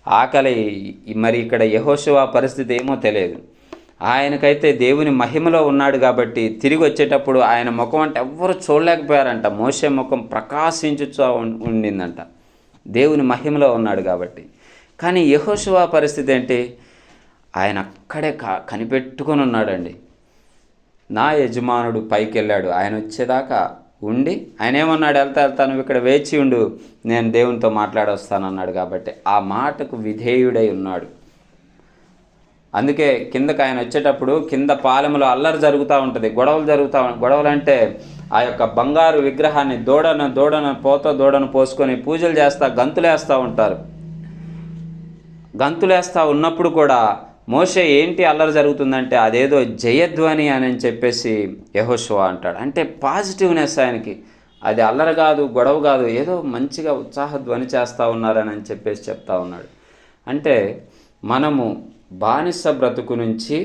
ఆకలి. మరి ఇక్కడ యెహోషువ పరిస్థితి ఏమో తెలియదు. ఆయనకైతే దేవుని మహిమలో ఉన్నాడు కాబట్టి తిరిగి వచ్చేటప్పుడు ఆయన ముఖం అంటే ఎవ్వరు చూడలేకపోయారంట. మోషే ముఖం ప్రకాశించుతూ ఉండిందంట, దేవుని మహిమలో ఉన్నాడు కాబట్టి. కానీ యెహోషువ పరిస్థితి ఏంటి? ఆయన అక్కడే కనిపెట్టుకొని ఉన్నాడండి. నా యజమానుడు పైకి వెళ్ళాడు, ఆయన వచ్చేదాకా ఉండి ఆయన ఏమన్నాడు? వెళ్తా నువ్వు ఇక్కడ వేచి ఉండు, నేను దేవునితో మాట్లాడొస్తానన్నాడు. కాబట్టి ఆ మాటకు విధేయుడై ఉన్నాడు. అందుకే కిందకి ఆయన వచ్చేటప్పుడు కింద పాలెంలో అల్లరి జరుగుతూ ఉంటుంది, గొడవలు అంటే ఆ యొక్క బంగారు విగ్రహాన్ని దూడను పోసుకొని పూజలు చేస్తూ గంతులేస్తూ ఉంటారు. గంతులేస్తూ ఉన్నప్పుడు కూడా మోషే ఏంటి అల్లరి జరుగుతుందంటే అదేదో జయధ్వని అని చెప్పేసి యెహోషువ అంటాడు. అంటే పాజిటివ్నెస్ ఆయనకి, అది అల్లరి కాదు, గొడవ కాదు, ఏదో మంచిగా ఉత్సాహధ్వని చేస్తూ ఉన్నారని చెప్పేసి చెప్తా ఉన్నాడు. అంటే మనము బానిస బ్రతుకు నుంచి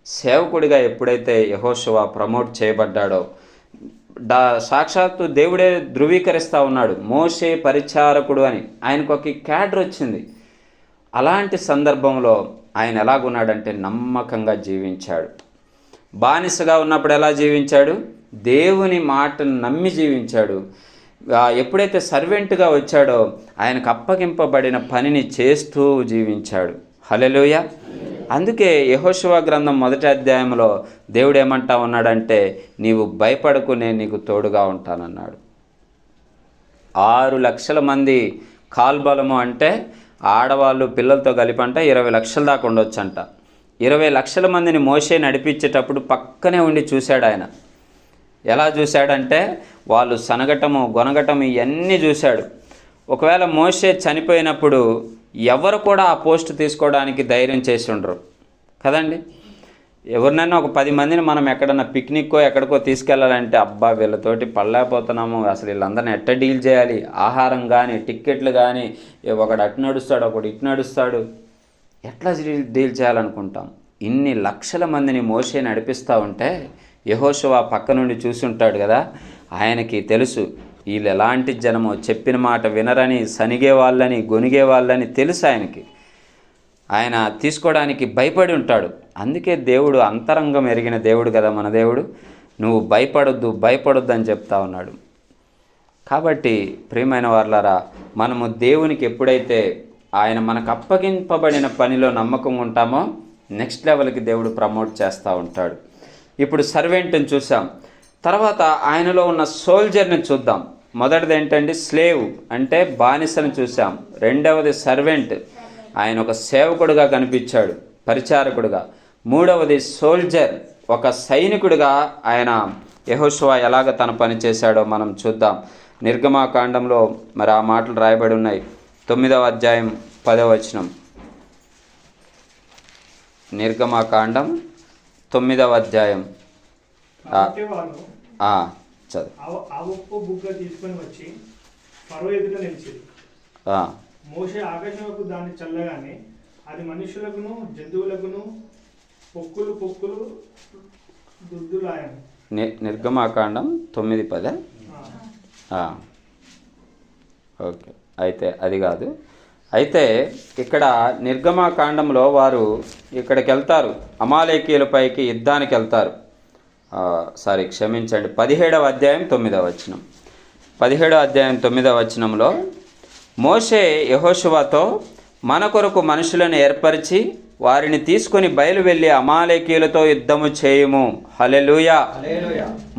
సేవకుడిగా ఎప్పుడైతే యెహోషువ ప్రమోట్ చేయబడ్డాడో, సాక్షాత్తు దేవుడే ధృవీకరిస్తూ ఉన్నాడు మోషే పరిచారకుడు అని. ఆయనకు ఒక క్యాడర్ వచ్చింది. అలాంటి సందర్భంలో ఆయన ఎలాగున్నాడంటే నమ్మకంగా జీవించాడు. బానిసగా ఉన్నప్పుడు ఎలా జీవించాడు? దేవుని మాటను నమ్మి జీవించాడు. ఎప్పుడైతే సర్వెంట్గా వచ్చాడో ఆయనకు అప్పగింపబడిన పనిని చేస్తూ జీవించాడు. హల్లెలూయా. అందుకే యెహోషువ గ్రంథం 1వ అధ్యాయంలో దేవుడు ఏమంటా ఉన్నాడంటే, నీవు భయపడకు, నేను నీకు తోడుగా ఉంటానన్నాడు. 6 లక్షల మంది కాల్బలము అంటే ఆడవాళ్ళు పిల్లలతో కలిపంట 20 లక్షల దాకా ఉండొచ్చంట. 20 లక్షల మందిని మోషే నడిపించేటప్పుడు పక్కనే ఉండి చూశాడు ఆయన. ఎలా చూశాడంటే వాళ్ళు సనగటము గొనగటము ఇవన్నీ చూశాడు. ఒకవేళ మోషే చనిపోయినప్పుడు ఎవరు కూడా ఆ పోస్ట్ తీసుకోవడానికి ధైర్యం చేసి ఉండరు కదండి. ఎవరినైనా ఒక 10 మందిని మనం ఎక్కడన్నా పిక్నిక్కో ఎక్కడికో తీసుకెళ్ళాలంటే అబ్బా వీళ్ళతోటి పడలేకపోతున్నాము, అసలు వీళ్ళందరినీ ఎట్ట డీల్ చేయాలి, ఆహారం కానీ టిక్కెట్లు కానీ, ఒకడు అటు నడుస్తాడు ఒకడు ఇటు నడుస్తాడు, ఎట్లా డీల్ చేయాలనుకుంటాం. ఇన్ని లక్షల మందిని మోషే నడిపిస్తూ ఉంటే యెహోషువ పక్క నుండి చూసుంటాడు కదా, ఆయనకి తెలుసు వీళ్ళు ఎలాంటి జనమో, చెప్పిన మాట వినరని, సనిగే వాళ్ళని గొనిగే వాళ్ళని తెలుసు ఆయనకి. ఆయన తీసుకోవడానికి భయపడి ఉంటాడు. అందుకే దేవుడు అంతరంగం ఎరిగిన దేవుడు కదా మన దేవుడు. నువ్వు భయపడొద్దు అని చెప్తా ఉన్నాడు. కాబట్టి ప్రియమైన వారలారా, మనము దేవునికి ఎప్పుడైతే ఆయన మనకు అప్పగింపబడిన పనిలో నమ్మకం ఉంటామో నెక్స్ట్ లెవెల్కి దేవుడు ప్రమోట్ చేస్తూ ఉంటాడు. ఇప్పుడు సర్వెంట్ని చూసాం, తర్వాత ఆయనలో ఉన్న సోల్జర్ని చూద్దాం. మొదటిది ఏంటంటే స్లేవ్ అంటే బానిసను చూసాం. రెండవది సర్వెంట్, ఆయన ఒక సేవకుడుగా కనిపించాడు, పరిచారకుడుగా. మూడవది సోల్జర్, ఒక సైనికుడిగా ఆయన యెహోషువ ఎలాగ తన పని చేశాడో మనం చూద్దాం. నిర్గమాకాండంలో మరి ఆ మాటలు రాయబడి ఉన్నాయి. 9వ అధ్యాయం 10వ వచనం. నిర్గమాకాండం 9వ అధ్యాయం ఆవొప్పు బుగ్గ తీసుకొని వచ్చి ఫరో ఎదుట నిలిచింది. మోషే ఆకాశంకు దాన్ని చల్లగానే అది మనుషులకును జంతువులకును పొక్కులు దుద్దులాయను. నిర్గమాకాండం 9:10. ఓకే, అయితే అది కాదు. అయితే ఇక్కడ నిర్గమాకాండంలో వారు ఇక్కడికి వెళ్తారు, అమాలేకీయులపైకి యుద్ధానికి వెళ్తారు. క్షమించండి, 17వ అధ్యాయం 9వ వచనం. 17వ అధ్యాయం 9వ వచనంలో మోషే యెహోషువతో మన కొరకు మనుషులను ఏర్పరిచి వారిని తీసుకొని బయలువెళ్ళి అమాలేకీయులతో యుద్ధము చేయము. హల్లెలూయా.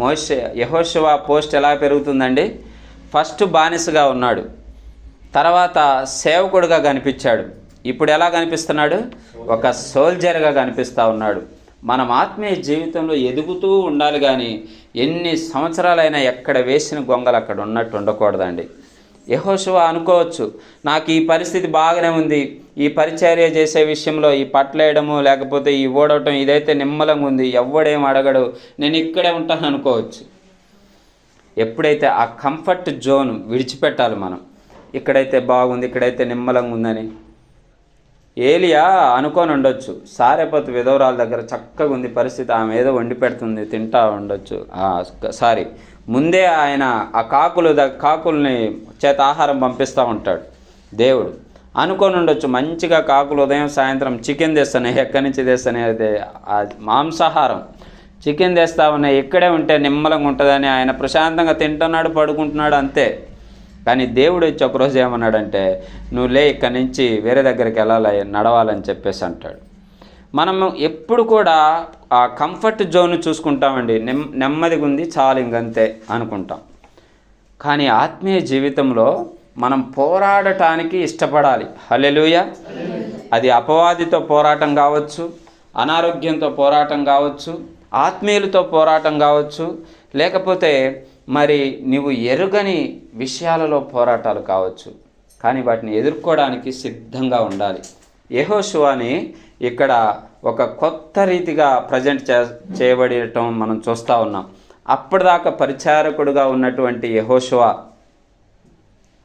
మోషే యెహోషువ పోస్ట్ ఎలా పెరుగుతుందండి? ఫస్ట్ బానిసగా ఉన్నాడు, తర్వాత సేవకుడుగా కనిపించాడు, ఇప్పుడు ఎలా కనిపిస్తున్నాడు? ఒక సోల్జర్గా కనిపిస్తూ ఉన్నాడు. మనం ఆత్మీయ జీవితంలో ఎదుగుతూ ఉండాలి, కానీ ఎన్ని సంవత్సరాలైనా ఎక్కడ వేసిన గొంగలు అక్కడ ఉన్నట్టు ఉండకూడదండి. యెహోషువ అనుకోవచ్చు, నాకు ఈ పరిస్థితి బాగానే ఉంది, ఈ పరిచర్య చేసే విషయంలో ఈ పట్లేయడము లేకపోతే ఈ ఓడవటం ఇదైతే నిమ్మలంగా ఉంది, ఎవ్వడేం అడగడు, నేను ఇక్కడే ఉంటాను అనుకోవచ్చు. ఎప్పుడైతే ఆ కంఫర్ట్ జోన్ విడిచిపెట్టాలి మనం, ఇక్కడైతే బాగుంది, ఇక్కడైతే నిమ్మలంగా ఉందని. ఏలియా అనుకొని ఉండొచ్చు, సారెపతు విధవరాల దగ్గర చక్కగా ఉంది పరిస్థితి, ఆమె ఏదో వండి పెడుతుంది తింటా ఉండొచ్చు. ముందే ఆయన ఆ కాకుల్ని చేత ఆహారం పంపిస్తూ ఉంటాడు దేవుడు. అనుకొని ఉండొచ్చు, మంచిగా కాకులు ఉదయం సాయంత్రం చికెన్ తెస్తాను, ఎక్కడి నుంచి తెస్తాను, అయితే ఆ మాంసాహారం చికెన్ తెస్తా ఉన్నాయి, ఇక్కడే ఉంటే నిమ్మలంగా ఉంటుందని ఆయన ప్రశాంతంగా తింటున్నాడు, పడుకుంటున్నాడు, అంతే. కానీ దేవుడు వచ్చి ఒకరోజు ఏమన్నాడంటే, నువ్వు లే, ఇక్కడి నుంచి వేరే దగ్గరికి వెళ్ళాలి, నడవాలని చెప్పేసి అంటాడు. మనము ఎప్పుడు కూడా ఆ కంఫర్ట్ జోన్ చూసుకుంటామండి, నెమ్మదిగా ఉంది చాలు ఇంకంతే అనుకుంటాం. కానీ ఆత్మీయ జీవితంలో మనం పోరాడటానికి ఇష్టపడాలి. హల్లెలూయా. అది అపవాదితో పోరాటం కావచ్చు, అనారోగ్యంతో పోరాటం కావచ్చు, ఆత్మీయులతో పోరాటం కావచ్చు, లేకపోతే మరి నువ్వు ఎరుగని విషయాలలో పోరాటాలు కావచ్చు. కానీ వాటిని ఎదుర్కోవడానికి సిద్ధంగా ఉండాలి. యెహోషువని ఇక్కడ ఒక కొత్త రీతిగా ప్రజెంట్ చేయబడటం మనం చూస్తూ ఉన్నాం. అప్పటిదాకా పరిచారకుడుగా ఉన్నటువంటి యెహోషువ,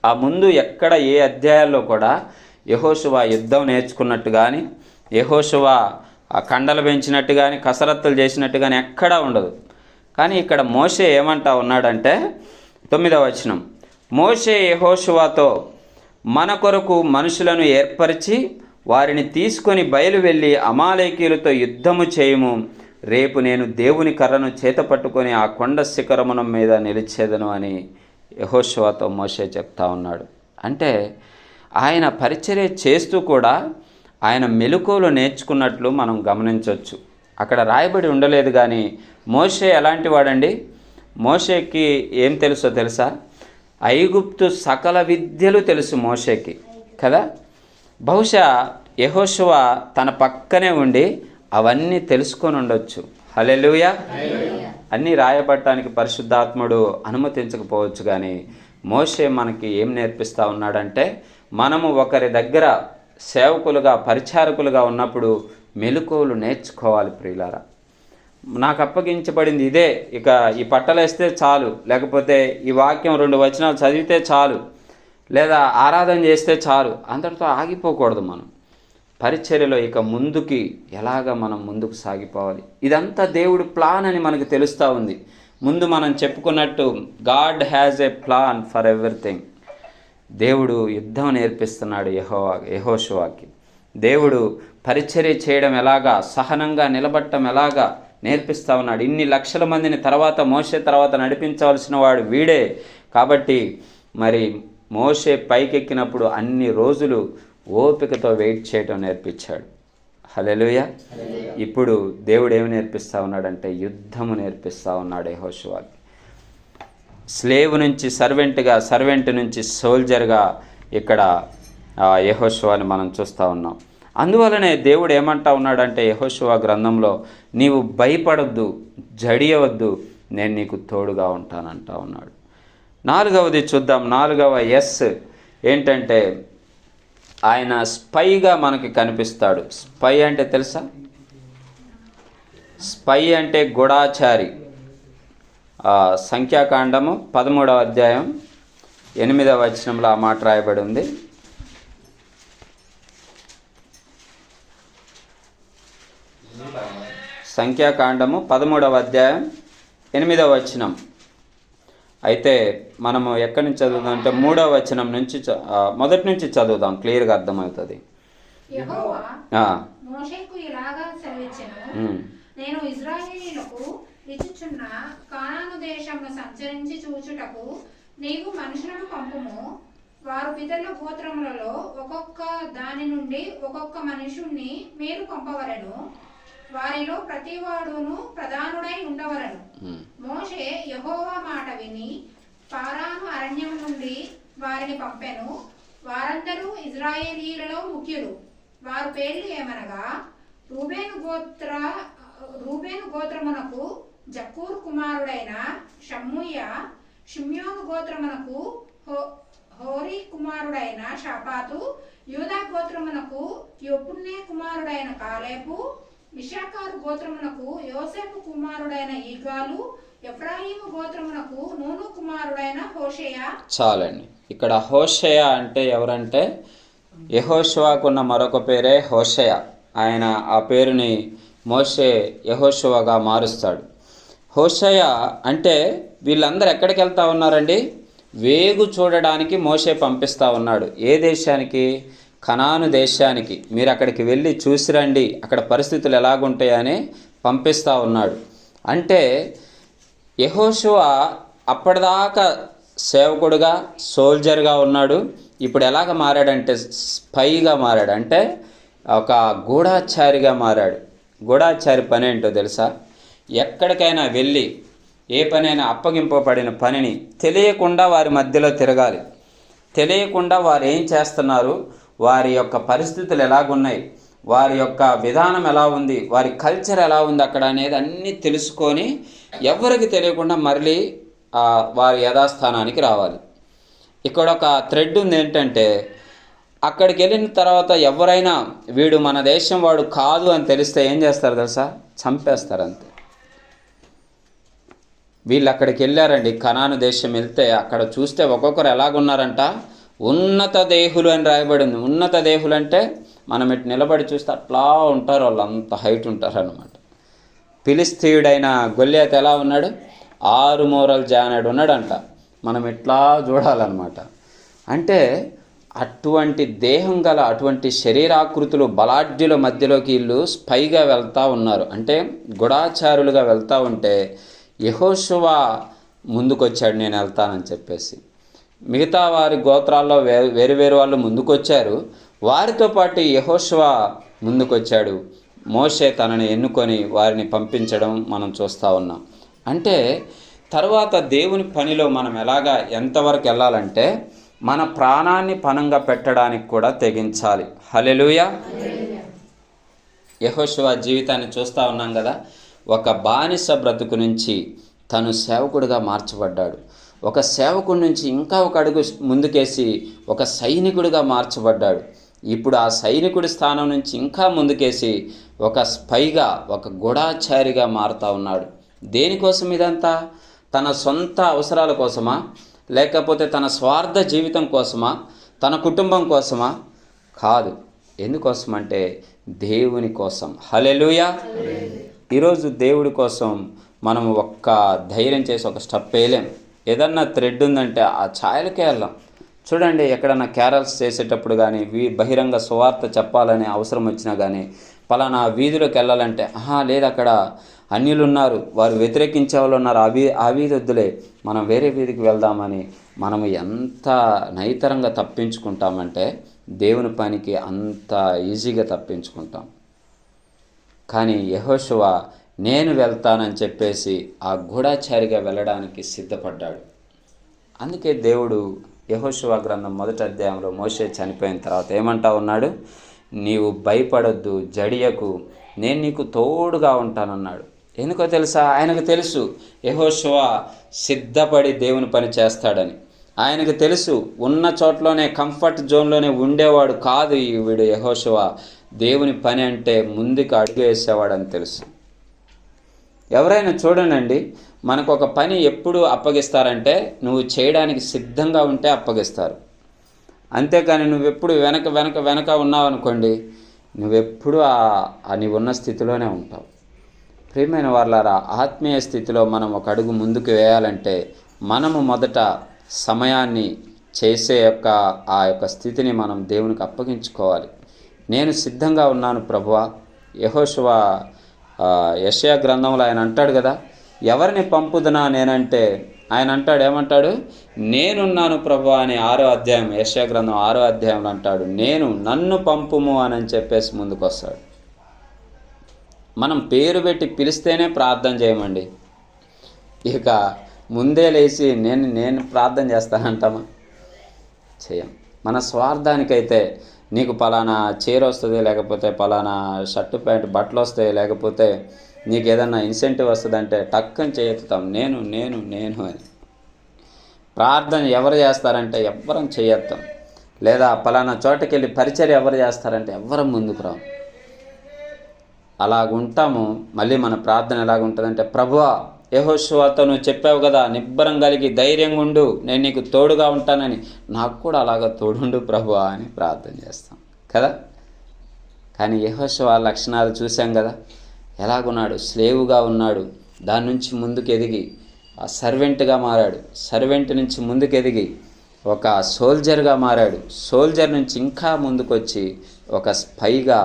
ఆ ముందు ఎక్కడ ఏ అధ్యాయాల్లో కూడా యెహోషువ యుద్ధం నేర్చుకున్నట్టు కానీ, యెహోషువ ఆ కండలు పెంచినట్టు కానీ, కసరత్తులు చేసినట్టు కానీ ఎక్కడా ఉండదు. కానీ ఇక్కడ మోషే ఏమంటా ఉన్నాడంటే 9వ వచనం, మోషే యెహోషువతో మన కొరకు మనుషులను ఏర్పరిచి వారిని తీసుకొని బయలువెళ్ళి అమాలేకీయులతో యుద్ధము చేయము, రేపు నేను దేవుని కర్రను చేత పట్టుకొని ఆ కొండ శిఖరమున మీద నిలిచేదను అని యెహోషువతో మోషే చెప్తా ఉన్నాడు. అంటే ఆయన పరిచర్య చేస్తూ కూడా ఆయన మెలకువలు నేర్చుకున్నట్లు మనం గమనించవచ్చు. అక్కడ రాయబడి ఉండలేదు, కానీ మోషే ఎలాంటి వాడండి? మోషేకి ఏం తెలుసా? ఐగుప్తు సకల విద్యలు తెలుసు మోషేకి కదా. బహుశా యెహోషువ తన పక్కనే ఉండి అవన్నీ తెలుసుకొని ఉండొచ్చు. హల్లెలూయా. అన్నీ రాయబడటానికి పరిశుద్ధాత్ముడు అనుమతించకపోవచ్చు, కానీ మోషే మనకి ఏం నేర్పిస్తూ ఉన్నాడంటే, మనము ఒకరి దగ్గర సేవకులుగా పరిచారకులుగా ఉన్నప్పుడు మెలకువలు నేర్చుకోవాలి ప్రియులారా. నాకు అప్పగించబడింది ఇదే, ఇక ఈ పట్టలేస్తే చాలు, లేకపోతే ఈ వాక్యం 2 వచనాలు చదివితే చాలు, లేదా ఆరాధన చేస్తే చాలు, అంతటితో ఆగిపోకూడదు. మనం పరిచర్యలో ఇక ముందుకి ఎలాగ మనం ముందుకు సాగిపోవాలి, ఇదంతా దేవుడి ప్లాన్ అని మనకు తెలుస్తూ ఉంది. ముందు మనం చెప్పుకున్నట్టు God has a plan for everything. దేవుడు యుద్ధం నేర్పిస్తున్నాడు యెహోషువాకి. దేవుడు పరిచర్య చేయడం ఎలాగా, సహనంగా నిలబడటం ఎలాగా నేర్పిస్తూ ఉన్నాడు. ఇన్ని లక్షల మందిని తర్వాత మోషే తర్వాత నడిపించవలసిన వాడు వీడే. కాబట్టి మరి మోషే పైకెక్కినప్పుడు అన్ని రోజులు ఓపికతో వెయిట్ చేయడం నేర్పించాడు. హల్లెలూయా. ఇప్పుడు దేవుడు ఏమి నేర్పిస్తూ ఉన్నాడంటే యుద్ధము నేర్పిస్తూ ఉన్నాడు యెహోషువాకి. స్లేవ్ నుంచి సర్వెంట్గా, సర్వెంట్ నుంచి సోల్జర్గా ఇక్కడ యెహోషువాని మనం చూస్తూ ఉన్నాం. అందువలనే దేవుడు ఏమంటా ఉన్నాడంటే యెహోషువ గ్రంథంలో, నీవు భయపడొద్దు, జడియవద్దు, నేను నీకు తోడుగా ఉంటానంటా ఉన్నాడు. 4వది చూద్దాం. 4వ ఎస్ ఏంటంటే ఆయన స్పైగా మనకి కనిపిస్తాడు. స్పై అంటే తెలుసా? స్పై అంటే గూఢాచారి. సంఖ్యాకాండము 13వ అధ్యాయం 8వ వచనంలో ఆ మాట రాయబడి ఉంది. సంఖ్యాకాండము 13వ అధ్యాయం 8వ వచనం. అయితే మనము ఎక్కడి నుంచి చదువుదాం అంటే 3వ వచనం నుంచి మొదటి నుంచి చదువుదాం, క్లియర్గా అర్థమవుతుంది. యెహోవా మోషేకు ఇలాగా సెలవిచ్చెను, నేను ఇశ్రాయేలీయులకు ఇచ్చుచున్న కానాను దేశమును సంచరించి చూచుటకు నీవు మనుషులను పంపుము. వారు పితరుల గోత్రములలో ఒక్కొక్క దాని నుండి ఒక్కొక్క మనుషుణ్ణి మీరు పంపవలెను. వారిలో ప్రతివాడును ప్రధానుడై ఉండవలను. మోషే యెహోవా మాట విని పారాను అరణ్యం నుండి వారిని పంపెను. వారందరూ ఇశ్రాయేలీయులలో ముఖ్యులు. వారు పేర్లు ఏమనగా, రూబేను గోత్రమునకు జక్కూరు కుమారుడైన షమ్మూయ, షిమ్యోను గోత్రమునకు హోరీ కుమారుడైన షాపాతు, యూదా గోత్రమునకు యొపున్నే కుమారుడైన కాలేబు, ఇశ్శాఖారు గోత్రమునకు యోసేపు కుమారుడైన ఈగాలు, ఎఫ్రాయిము గోత్రమునకు నూను కుమారుడైన హోషేయ. చాలండి. ఇక్కడ హోషేయ అంటే ఎవరంటే యెహోషువకున్న మరొక పేరే హోషేయ. ఆయన ఆ పేరుని మోషే యెహోషువగా మారుస్తాడు. హోషేయ అంటే వీళ్ళందరూ ఎక్కడికి వెళ్తా ఉన్నారండి? వేగు చూడడానికి మోషే పంపిస్తూ ఉన్నాడు. ఏ దేశానికి? కనాను దేశానికి. మీరు అక్కడికి వెళ్ళి చూసిరండి, అక్కడ పరిస్థితులు ఎలాగుంటాయని పంపిస్తూ ఉన్నాడు. అంటే యెహోషువ అప్పటిదాకా సేవకుడుగా, సోల్జర్గా ఉన్నాడు. ఇప్పుడు ఎలాగ మారాడంటే స్పైగా మారాడు, అంటే ఒక గూఢాచారిగా మారాడు. గూఢాచారి పని ఏంటో తెలుసా? ఎక్కడికైనా వెళ్ళి ఏ పనైనా అప్పగింపబడిన పనిని తెలియకుండా వారి మధ్యలో తిరగాలి. తెలియకుండా వారు ఏం చేస్తున్నారు, వారి యొక్క పరిస్థితులు ఎలాగున్నాయి, వారి యొక్క విధానం ఎలా ఉంది, వారి కల్చర్ ఎలా ఉంది అక్కడ అనేది అన్నీ తెలుసుకొని ఎవరికి తెలియకుండా మళ్ళీ వారి యథాస్థానానికి రావాలి. ఇక్కడ ఒక థ్రెడ్ ఉంది ఏంటంటే, అక్కడికి వెళ్ళిన తర్వాత ఎవరైనా వీడు మన దేశం వాడు కాదు అని తెలిస్తే ఏం చేస్తారు తెలుసా? చంపేస్తారు అంతే. వీళ్ళు అక్కడికి వెళ్ళారండి, కనాను దేశం వెళ్తే అక్కడ చూస్తే ఒక్కొక్కరు ఎలాగున్నారంట, ఉన్నత దేహులు అని రాయబడింది. ఉన్నత దేహులు అంటే మనం ఇటు నిలబడి చూస్తే అట్లా ఉంటారు, వాళ్ళు అంత హైట్ ఉంటారు అన్నమాట. ఫిలిస్తీయుడైన గొల్యాత్ ఎలా ఉన్నాడు? 6 మూరలు జానెడు ఉన్నాడంట. మనం ఇట్లా చూడాలన్నమాట. అంటే అటువంటి దేహం గల, అటువంటి శరీరాకృతులు బలాఢ్యుల మధ్యలోకి వీళ్ళు స్పైగా వెళ్తూ ఉన్నారు. అంటే గుడాచారులుగా వెళ్తూ ఉంటే యెహోషువ ముందుకొచ్చాడు, నేను వెళ్తానని చెప్పేసి. మిగతా వారి గోత్రాల్లో వేరు వేరు వాళ్ళు ముందుకొచ్చారు, వారితో పాటు యెహోషువ ముందుకొచ్చాడు. మోషే తనని ఎన్నుకొని వారిని పంపించడం మనం చూస్తూ ఉన్నాం. అంటే తర్వాత దేవుని పనిలో మనం ఎలాగా ఎంతవరకు వెళ్ళాలంటే మన ప్రాణాన్ని పణంగా పెట్టడానికి కూడా తెగించాలి. హల్లెలూయా. యెహోషువ జీవితాన్ని చూస్తూ ఉన్నాం కదా. ఒక బానిస బ్రతుకు నుంచి తను సేవకుడిగా మార్చబడ్డాడు. ఒక సేవకుడి నుంచి ఇంకా ఒక అడుగు ముందుకేసి ఒక సైనికుడిగా మార్చబడ్డాడు. ఇప్పుడు ఆ సైనికుడి స్థానం నుంచి ఇంకా ముందుకేసి ఒక స్పైగా, ఒక గూఢాచారిగా మారుతా ఉన్నాడు. దేనికోసం ఇదంతా? తన సొంత అవసరాల కోసమా, లేకపోతే తన స్వార్థ జీవితం కోసమా, తన కుటుంబం కోసమా? కాదు. ఎందుకోసమంటే దేవుని కోసం. హల్లెలూయా. ఈరోజు దేవుడి కోసం మనం ఒక్క ధైర్యం చేసి ఒక స్టెప్ వేయలేం. ఏదన్నా థ్రెడ్ ఉందంటే ఆ ఛాయలకే వెళ్ళాం. చూడండి, ఎక్కడన్నా క్యారల్స్ చేసేటప్పుడు కానీ, బహిరంగ సువార్త చెప్పాలనే అవసరం వచ్చినా కానీ, పలానా వీధిలోకి వెళ్ళాలంటే లేదు, అక్కడ అన్యులు ఉన్నారు, వారు వ్యతిరేకించే వాళ్ళు ఉన్నారు, ఆ వీధి వద్దులే, మనం వేరే వీధికి వెళ్దామని మనము ఎంత నైతరంగా తప్పించుకుంటామంటే దేవుని పనికి అంత ఈజీగా తప్పించుకుంటాం. కానీ యెహోషువ నేను వెళ్తానని చెప్పేసి ఆ గూఢాచారిగా వెళ్ళడానికి సిద్ధపడ్డాడు. అందుకే దేవుడు యెహోషువ గ్రంథం 1వ అధ్యాయంలో మోషే చనిపోయిన తర్వాత ఏమంటా ఉన్నాడు? నీవు భయపడొద్దు, జడియకు, నేను నీకు తోడుగా ఉంటానన్నాడు. ఎందుకో తెలుసా? ఆయనకు తెలుసు యెహోషువ సిద్ధపడి దేవుని పని చేస్తాడని. ఆయనకు తెలుసు ఉన్న చోట్లోనే, కంఫర్ట్ జోన్లోనే ఉండేవాడు కాదు వీడు యెహోషువ. దేవుని పని అంటే ముందుకు అడుగు వేసేవాడని తెలుసు. ఎవరైనా చూడండి, మనకు ఒక పని ఎప్పుడు అప్పగిస్తారంటే నువ్వు చేయడానికి సిద్ధంగా ఉంటే అప్పగిస్తారు. అంతేకాని నువ్వెప్పుడు వెనక ఉన్నావు అనుకోండి, నువ్వెప్పుడు నీవు ఉన్న స్థితిలోనే ఉంటావు. ప్రియమైన వారలారా, ఆత్మీయ స్థితిలో మనం ఒక అడుగు ముందుకు వేయాలంటే మనము మొదట సమయాన్ని చేసే ఆ యొక్క స్థితిని మనం దేవునికి అప్పగించుకోవాలి. నేను సిద్ధంగా ఉన్నాను ప్రభువా. యెహోషువ యెషయా గ్రంథంలో ఆయన అంటాడు కదా, ఎవరిని పంపుదునా నేనంటే ఆయన అంటాడు, ఏమంటాడు? నేనున్నాను ప్రభువా అని 6వ అధ్యాయం, యెషయా గ్రంథం 6వ అధ్యాయంలో అంటాడు, నన్ను పంపుము అని చెప్పేసి ముందుకు వస్తాడు. మనం పేరు పెట్టి పిలిస్తేనే ప్రార్థన చేయమండి. ఇక ముందే లేచి నేను ప్రార్థన చేస్తానంటామా? చేయం. మన స్వార్థానికైతే నీకు పలానా చీర వస్తుంది, లేకపోతే పలానా షర్టు ప్యాంటు బట్టలు వస్తాయి, లేకపోతే నీకు ఏదన్నా ఇన్సెంటివ్ వస్తుందంటే టక్కని చేయెత్తుతాం నేను అని. ప్రార్థన ఎవరు చేస్తారంటే ఎవ్వరం చేయొద్దాం. లేదా పలానా చోటకి వెళ్ళి పరిచర్య ఎవరు చేస్తారంటే ఎవ్వరం ముందుకు రాం. అలాగుంటాము. మళ్ళీ మన ప్రార్థన ఎలాగుంటుందంటే, ప్రభువా యెహోషువతో నువ్వు చెప్పావు కదా, నిబ్బరం కలిగి ధైర్యంగా ఉండు, నేను నీకు తోడుగా ఉంటానని, నాకు కూడా అలాగా తోడుండు ప్రభువా అని ప్రార్థన చేస్తాం కదా. కానీ యెహోషువ లక్షణాలు చూసాం కదా, ఎలాగున్నాడు? స్లేవుగా ఉన్నాడు, దాని నుంచి ముందుకు ఎదిగి ఆ సర్వెంట్గా మారాడు, సర్వెంట్ నుంచి ముందుకు ఎదిగి ఒక సోల్జర్గా మారాడు, సోల్జర్ నుంచి ఇంకా ముందుకొచ్చి ఒక స్పైగా,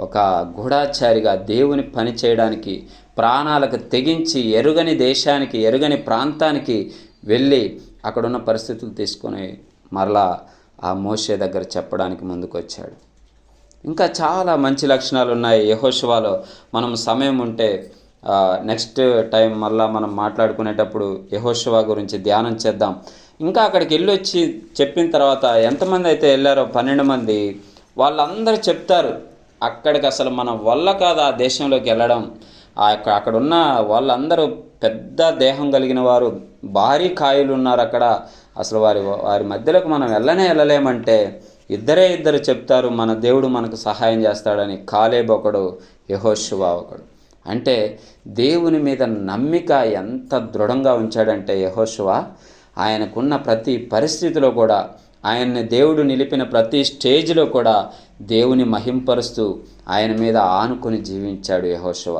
ఒక గూఢాచారిగా దేవుని పని చేయడానికి ప్రాణాలకు తెగించి ఎరుగని దేశానికి, ఎరుగని ప్రాంతానికి వెళ్ళి అక్కడున్న పరిస్థితులు తీసుకొని మరలా ఆ మోషే దగ్గర చెప్పడానికి ముందుకు వచ్చాడు. ఇంకా చాలా మంచి లక్షణాలు ఉన్నాయి యెహోషువలో. మనం సమయం ఉంటే నెక్స్ట్ టైం మళ్ళా మనం మాట్లాడుకునేటప్పుడు యెహోషువ గురించి ధ్యానం చేద్దాం. ఇంకా అక్కడికి వెళ్ళొచ్చి చెప్పిన తర్వాత ఎంతమంది అయితే వెళ్ళారో 12 మంది, వాళ్ళందరూ చెప్తారు అక్కడికి అసలు మన వల్ల కాదు ఆ దేశంలోకి వెళ్ళడం. అక్కడున్న వాళ్ళందరూ పెద్ద దేహం కలిగిన వారు, భారీ కాయలు ఉన్నారు అక్కడ, అసలు వారి మధ్యలోకి మనం వెళ్ళలేమంటే ఇద్దరు చెప్తారు మన దేవుడు మనకు సహాయం చేస్తాడని. కాలేబ్ ఒకడు, యెహోషువ ఒకడు. అంటే దేవుని మీద నమ్మిక ఎంత దృఢంగా ఉంచాడంటే యెహోషువ, ఆయనకున్న ప్రతి పరిస్థితిలో కూడా, ఆయన్ని దేవుడు నిలిపిన ప్రతి స్టేజ్లో కూడా దేవుని మహింపరుస్తూ ఆయన మీద ఆనుకొని జీవించాడు యెహోషువ.